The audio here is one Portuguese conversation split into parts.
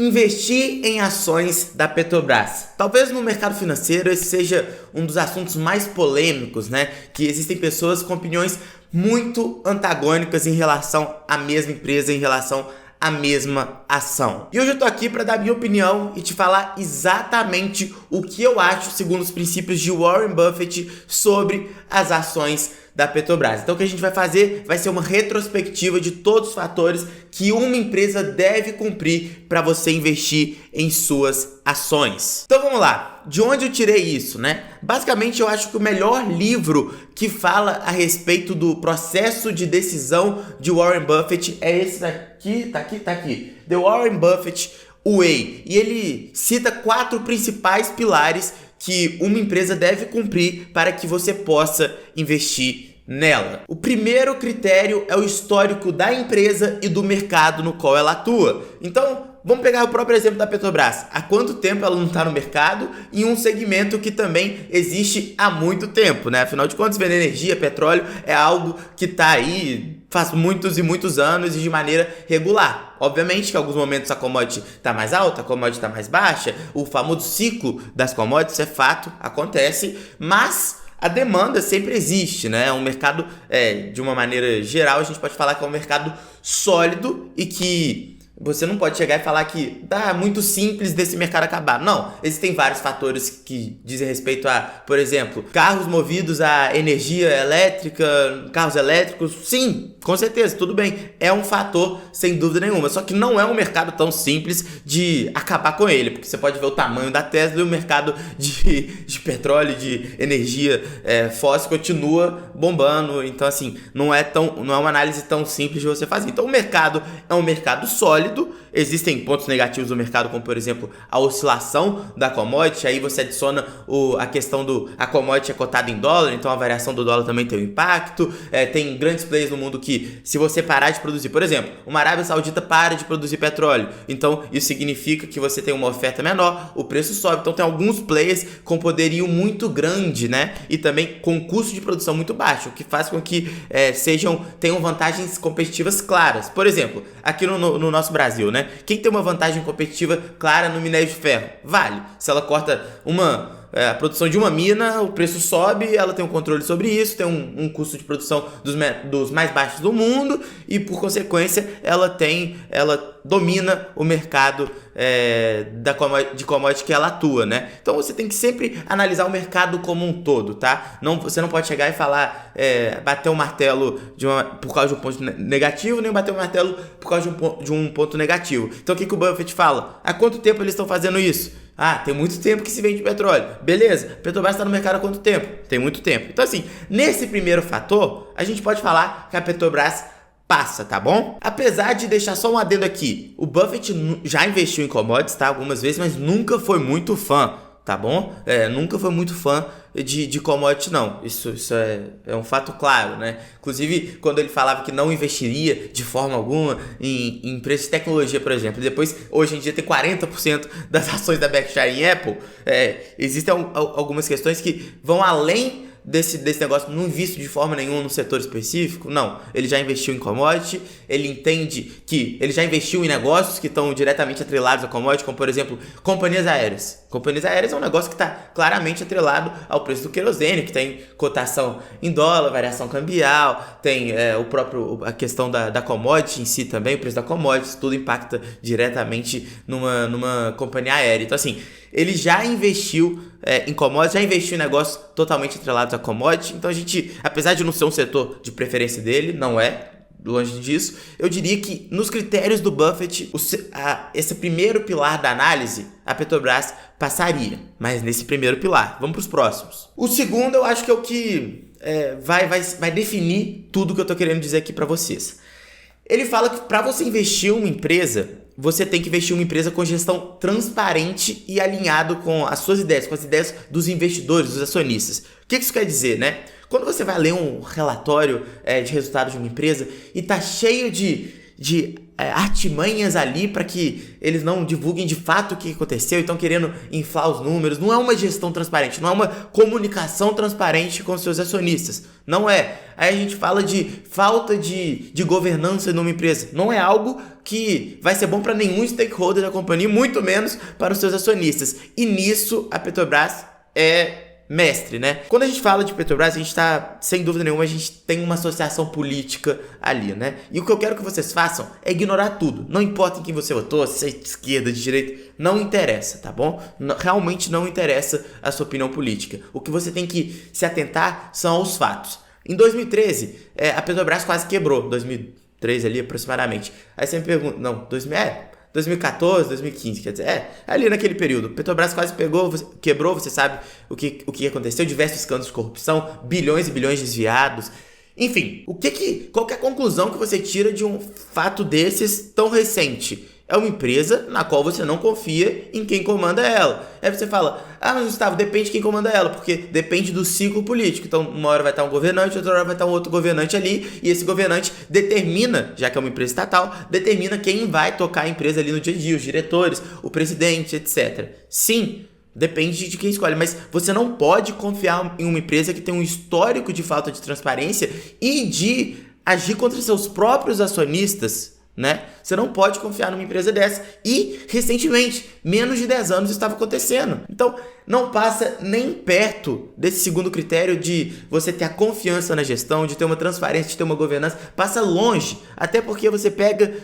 Investir em ações da Petrobras. Talvez no mercado financeiro esse seja um dos assuntos mais polêmicos, né? Que existem pessoas com opiniões muito antagônicas em relação à mesma empresa, em relação à mesma ação. E hoje eu tô aqui para dar minha opinião e te falar exatamente o que eu acho, segundo os princípios de Warren Buffett, sobre as ações da Petrobras. Então o que a gente vai fazer vai ser uma retrospectiva de todos os fatores que uma empresa deve cumprir para você investir em suas ações. Então vamos lá, de onde eu tirei isso, né? Basicamente eu acho que o melhor livro que fala a respeito do processo de decisão de Warren Buffett é esse daqui, tá aqui, The Warren Buffett Way. E ele cita 4 principais pilares que uma empresa deve cumprir para que você possa investir nela. O primeiro critério é o histórico da empresa e do mercado no qual ela atua. Então, vamos pegar o próprio exemplo da Petrobras. Há quanto tempo ela não está no mercado em um segmento que também existe há muito tempo, né? Afinal de contas, vender energia, petróleo é algo que está aí faz muitos e muitos anos e de maneira regular. Obviamente que em alguns momentos a commodity está mais alta, a commodity está mais baixa, o famoso ciclo das commodities é fato, acontece, mas a demanda sempre existe, né? É um mercado, de uma maneira geral, a gente pode falar que é um mercado sólido e que você não pode chegar e falar que tá muito simples desse mercado acabar. Não, existem vários fatores que dizem respeito a, por exemplo, carros movidos a energia elétrica, carros elétricos. Sim, com certeza, tudo bem. É um fator, sem dúvida nenhuma. Só que não é um mercado tão simples de acabar com ele, porque você pode ver o tamanho da Tesla e o mercado de petróleo, de energia fóssil continua bombando. Então, assim, não é uma análise tão simples de você fazer. Então, o mercado é um mercado sólido. Existem pontos negativos do mercado, como por exemplo a oscilação da commodity. Aí você adiciona a questão a commodity é cotada em dólar, então a variação do dólar também tem um impacto. Tem grandes players no mundo que, se você parar de produzir, por exemplo, uma Arábia Saudita para de produzir petróleo, então isso significa que você tem uma oferta menor, o preço sobe. Então tem alguns players com poderio muito grande, né? E também com custo de produção muito baixo, o que faz com que tenham vantagens competitivas claras. Por exemplo, aqui no nosso Brasil, né? Quem tem uma vantagem competitiva clara no minério de ferro? Vale. Se ela corta a produção de uma mina, o preço sobe, ela tem um controle sobre isso, tem um custo de produção dos mais baixos do mundo e, por consequência, ela domina o mercado de commodity que ela atua, né? Então você tem que sempre analisar o mercado como um todo, tá? Você não pode chegar e falar, bater um martelo por causa de um ponto negativo, nem bater um martelo por causa de um ponto negativo. Então o que o Buffett fala? Há quanto tempo eles estão fazendo isso? Ah, tem muito tempo que se vende petróleo. Beleza, Petrobras está no mercado há quanto tempo? Tem muito tempo. Então assim, nesse primeiro fator, a gente pode falar que a Petrobras passa, tá bom? Apesar de deixar só um adendo aqui, o Buffett já investiu em commodities, tá? Algumas vezes, mas nunca foi muito fã, tá bom? Nunca foi muito fã de commodity, não. Isso é um fato claro, né? Inclusive, quando ele falava que não investiria de forma alguma em empresas de tecnologia, por exemplo, depois, hoje em dia, tem 40% das ações da Berkshire em Apple, existem algumas questões que vão além desse negócio. Não invisto de forma nenhuma no setor específico, não. Ele já investiu em commodity, ele entende que ele já investiu em negócios que estão diretamente atrelados a commodity, como por exemplo, companhias aéreas. Companhias aéreas é um negócio que está claramente atrelado ao preço do querosene, que tem cotação em dólar, variação cambial, tem a questão da commodity em si também, o preço da commodity, tudo impacta diretamente numa companhia aérea. Então assim, ele já investiu em commodities, já investiu em negócios totalmente atrelados a commodity. Então a gente, apesar de não ser um setor de preferência dele, não é, longe disso, eu diria que nos critérios do Buffett, esse primeiro pilar da análise, a Petrobras passaria, mas nesse primeiro pilar. Vamos para os próximos. O segundo eu acho que é o que vai definir tudo que eu tô querendo dizer aqui para vocês. Ele fala que para você investir em uma empresa, você tem que investir em uma empresa com gestão transparente e alinhado com as suas ideias, com as ideias dos investidores, dos acionistas. O que isso quer dizer, né? Quando você vai ler um relatório de resultados de uma empresa e tá cheio de artimanhas ali para que eles não divulguem de fato o que aconteceu e estão querendo inflar os números. Não é uma gestão transparente, não é uma comunicação transparente com seus acionistas. Não é. Aí a gente fala de falta de governança numa empresa. Não é algo que vai ser bom para nenhum stakeholder da companhia, muito menos para os seus acionistas. E nisso a Petrobras é mestre, né? Quando a gente fala de Petrobras, a gente tá, sem dúvida nenhuma, a gente tem uma associação política ali, né? E o que eu quero que vocês façam é ignorar tudo. Não importa em quem você votou, se é de esquerda, de direita, não interessa, tá bom? Realmente não interessa a sua opinião política. O que você tem que se atentar são aos fatos. Em 2013, a Petrobras quase quebrou, 2013 ali aproximadamente. Aí você me pergunta, não, 2014, 2015, quer dizer, ali naquele período. Petrobras quase quebrou, você sabe o que aconteceu, diversos escândalos de corrupção, bilhões e bilhões desviados. Enfim, qual que é a conclusão que você tira de um fato desses tão recente? É uma empresa na qual você não confia em quem comanda ela. Aí você fala, mas Gustavo, depende de quem comanda ela, porque depende do ciclo político. Então, uma hora vai estar um governante, outra hora vai estar um outro governante ali, e esse governante determina, já que é uma empresa estatal, determina quem vai tocar a empresa ali no dia a dia, os diretores, o presidente, etc. Sim, depende de quem escolhe, mas você não pode confiar em uma empresa que tem um histórico de falta de transparência e de agir contra seus próprios acionistas, né? Você não pode confiar numa empresa dessa. E, recentemente, menos de 10 anos estava acontecendo. Então, não passa nem perto desse segundo critério de você ter a confiança na gestão, de ter uma transparência, de ter uma governança. Passa longe, até porque você pega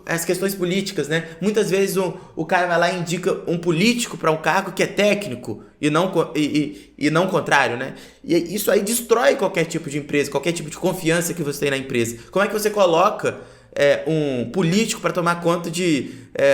as questões políticas, né? Muitas vezes o cara vai lá e indica um político para um cargo que é técnico e não o contrário, né? E isso aí destrói qualquer tipo de empresa, qualquer tipo de confiança que você tem na empresa. Como é que você coloca um político para tomar conta de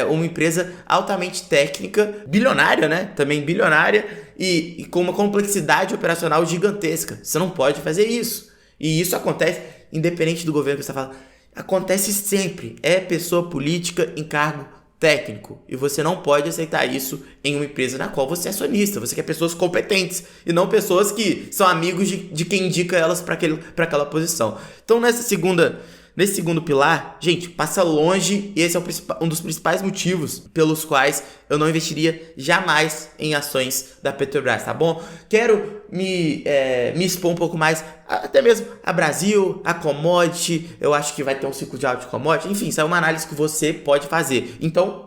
uma empresa altamente técnica, bilionária, né? Também bilionária e com uma complexidade operacional gigantesca? Você não pode fazer isso. E isso acontece independente do governo que você está falando. Acontece sempre. É pessoa política em cargo técnico. E você não pode aceitar isso em uma empresa na qual você é acionista. Você quer pessoas competentes e não pessoas que são amigos de quem indica elas para aquela posição. Então, nesse segundo pilar, gente, passa longe, e esse é um dos principais motivos pelos quais eu não investiria jamais em ações da Petrobras, tá bom? Quero me expor um pouco mais, até mesmo a Brasil, a commodity, eu acho que vai ter um ciclo de alta de commodity, enfim, isso é uma análise que você pode fazer. Então,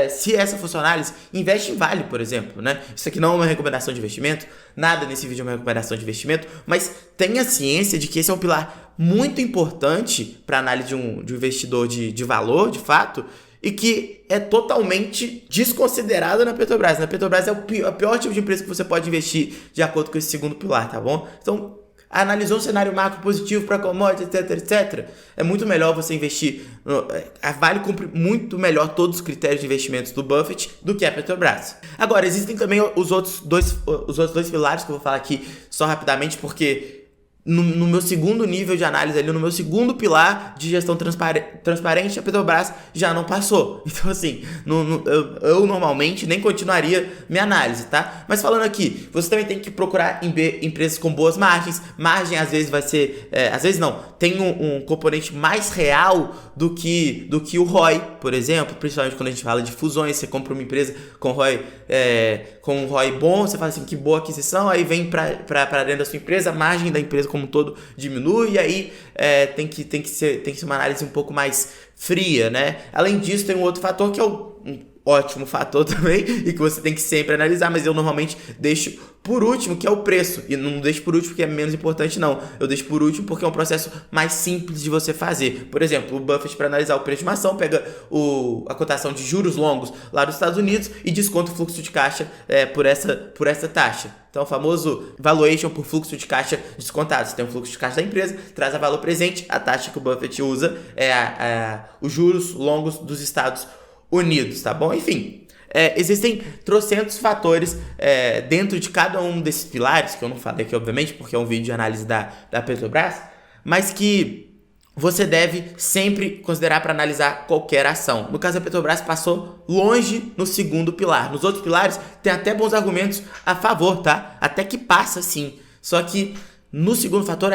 se essa for sua análise, investe em Vale, por exemplo, né? Isso aqui não é uma recomendação de investimento, nada nesse vídeo é uma recomendação de investimento, mas tenha ciência de que esse é um pilar muito importante para análise de um investidor de valor, de fato, e que é totalmente desconsiderado na Petrobras. Na Petrobras é o pior tipo de empresa que você pode investir de acordo com esse segundo pilar, tá bom? Então, analisou um cenário macro positivo para commodities, etc. É muito melhor você investir. A Vale cumpre muito melhor todos os critérios de investimentos do Buffett do que a Petrobras. Agora, existem também os outros dois pilares que eu vou falar aqui só rapidamente, porque no meu segundo nível de análise ali, no meu segundo pilar de gestão transparente, a Petrobras já não passou. Então, assim, eu normalmente nem continuaria minha análise, tá? Mas falando aqui, você também tem que procurar empresas com boas margens. Margem, às vezes, vai ser... às vezes não. Tem um componente mais real do que o ROI, por exemplo. Principalmente quando a gente fala de fusões. Você compra uma empresa com um ROI bom, você fala assim, que boa aquisição, aí vem para dentro da sua empresa, a margem da empresa como um todo diminui, e aí tem que ser uma análise um pouco mais fria, né? Além disso, tem um outro fator que é um ótimo fator também, e que você tem que sempre analisar, mas eu normalmente deixo por último, que é o preço. E não deixo por último porque é menos importante, não. Eu deixo por último porque é um processo mais simples de você fazer. Por exemplo, o Buffett, para analisar o preço de uma ação, pega a cotação de juros longos lá dos Estados Unidos e desconta o fluxo de caixa por essa taxa. Então, o famoso valuation por fluxo de caixa descontado. Você tem o fluxo de caixa da empresa, traz a valor presente, a taxa que o Buffett usa é os juros longos dos Estados Unidos, tá bom? Enfim, existem trocentos fatores dentro de cada um desses pilares, que eu não falei aqui, obviamente, porque é um vídeo de análise da Petrobras, mas que você deve sempre considerar para analisar qualquer ação. No caso da Petrobras, passou longe no segundo pilar. Nos outros pilares, tem até bons argumentos a favor, tá? Até que passa, sim. Só que no segundo fator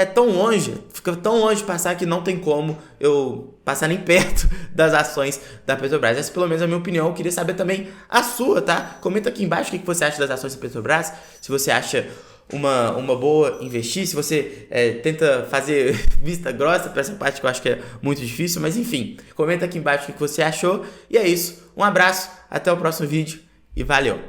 fica tão longe de passar que não tem como eu passar nem perto das ações da Petrobras. Essa pelo menos é a minha opinião. Eu queria saber também a sua, tá? Comenta aqui embaixo o que você acha das ações da Petrobras. Se você acha uma boa investir, se você tenta fazer vista grossa para essa parte que eu acho que é muito difícil, mas enfim, comenta aqui embaixo o que você achou. E é isso, um abraço, até o próximo vídeo e valeu!